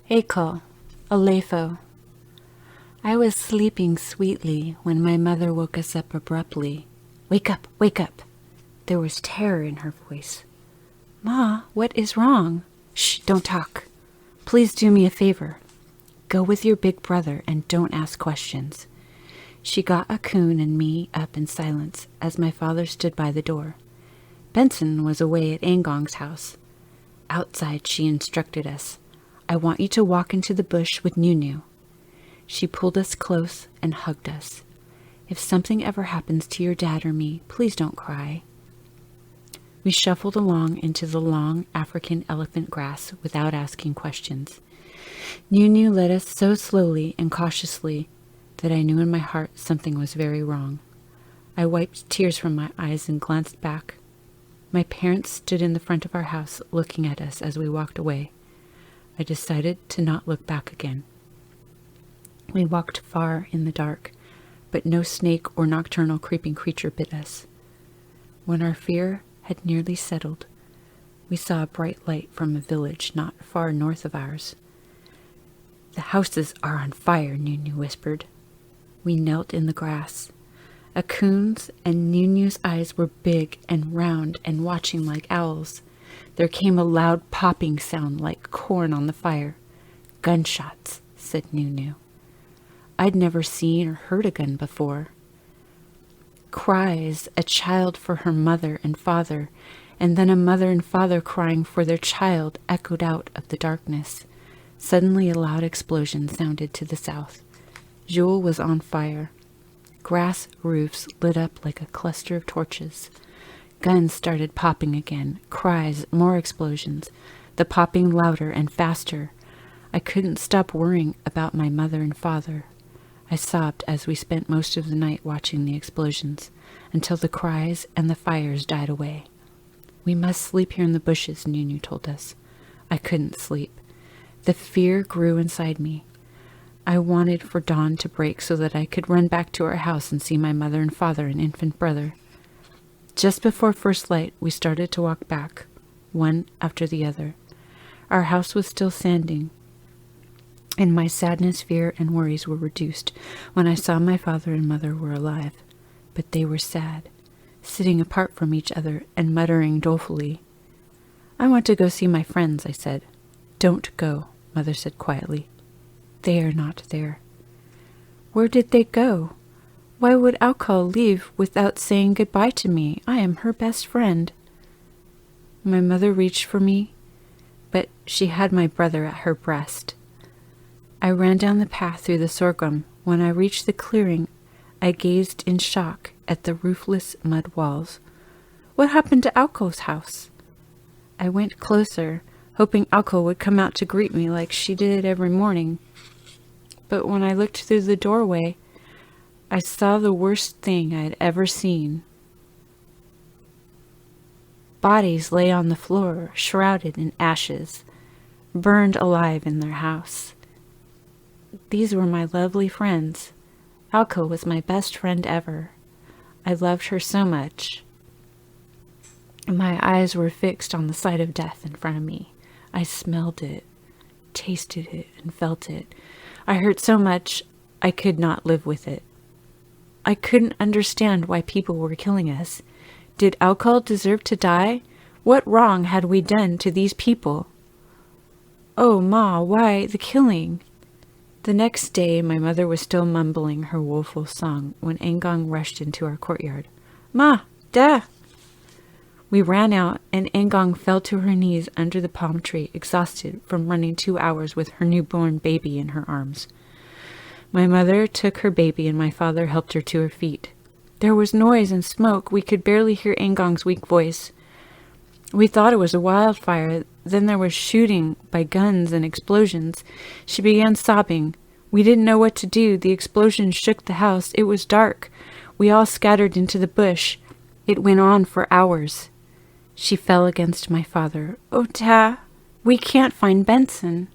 Ch.8 Alchol. I was sleeping sweetly when my mother woke us up abruptly. "Wake up, wake up!" There was terror in her voice. "Ma, what is wrong?" "Shh, don't talk. Please do me a favor. Go with your big brother and don't ask questions." She got Akun and me up in silence as my father stood by the door. Benson was away at Angong's house. Outside, she instructed us. "I want you to walk into the bush with Nunu." She pulled us close and hugged us. "If something ever happens to your dad or me, please don't cry." We shuffled along into the long African elephant grass without asking questions. Nunu led us so slowly and cautiously that I knew in my heart something was very wrong. I wiped tears from my eyes and glanced back. My parents stood in the front of our house looking at us as we walked away. I decided to not look back again. We walked far in the dark, but no snake or nocturnal creeping creature bit us. When our fear had nearly settled, we saw a bright light from a village not far north of ours. "The houses are on fire," Nunu whispered. We knelt in the grass. Akun's and Nunu's eyes were big and round and watching like owls. There came a loud popping sound like corn on the fire. "Gunshots," said Nunu. I'd never seen or heard a gun before. Cries, a child for her mother and father, and then a mother and father crying for their child echoed out of the darkness. Suddenly a loud explosion sounded to the south. Jewel was on fire. Grass roofs lit up like a cluster of torches. Guns started popping again. Cries, more explosions. The popping louder and faster. I couldn't stop worrying about my mother and father. I sobbed as we spent most of the night watching the explosions, until the cries and the fires died away. "We must sleep here in the bushes," Nunu told us. I couldn't sleep. The fear grew inside me. I wanted for dawn to break so that I could run back to our house and see my mother and father and infant brother. Just before first light, we started to walk back, one after the other. Our house was still standing, and my sadness, fear, and worries were reduced when I saw my father and mother were alive. But they were sad, sitting apart from each other and muttering dolefully. "I want to go see my friends," I said. "Don't go," Mother said quietly. "They are not there." "Where did they go? Why would Alchol leave without saying goodbye to me? I am her best friend." My mother reached for me, but she had my brother at her breast. I ran down the path through the sorghum. When I reached the clearing, I gazed in shock at the roofless mud walls. What happened to Alchol's house? I went closer, hoping Alchol would come out to greet me like she did every morning. But when I looked through the doorway, I saw the worst thing I had ever seen. Bodies lay on the floor, shrouded in ashes, burned alive in their house. These were my lovely friends. Alchol was my best friend ever. I loved her so much. My eyes were fixed on the sight of death in front of me. I smelled it, tasted it, and felt it. I hurt so much I could not live with it. I couldn't understand why people were killing us. Did Alchol deserve to die? What wrong had we done to these people? "Oh, Ma, why the killing?" The next day, my mother was still mumbling her woeful song when Angong rushed into our courtyard. "Ma, Da!" We ran out, and Angong fell to her knees under the palm tree, exhausted from running 2 hours with her newborn baby in her arms. My mother took her baby, and my father helped her to her feet. There was noise and smoke. We could barely hear Angong's weak voice. We thought it was a wildfire. Then there was shooting by guns and explosions. She began sobbing. We didn't know what to do. The explosion shook the house. It was dark. We all scattered into the bush. It went on for hours. She fell against my father. "Oh, Da, we can't find Benson."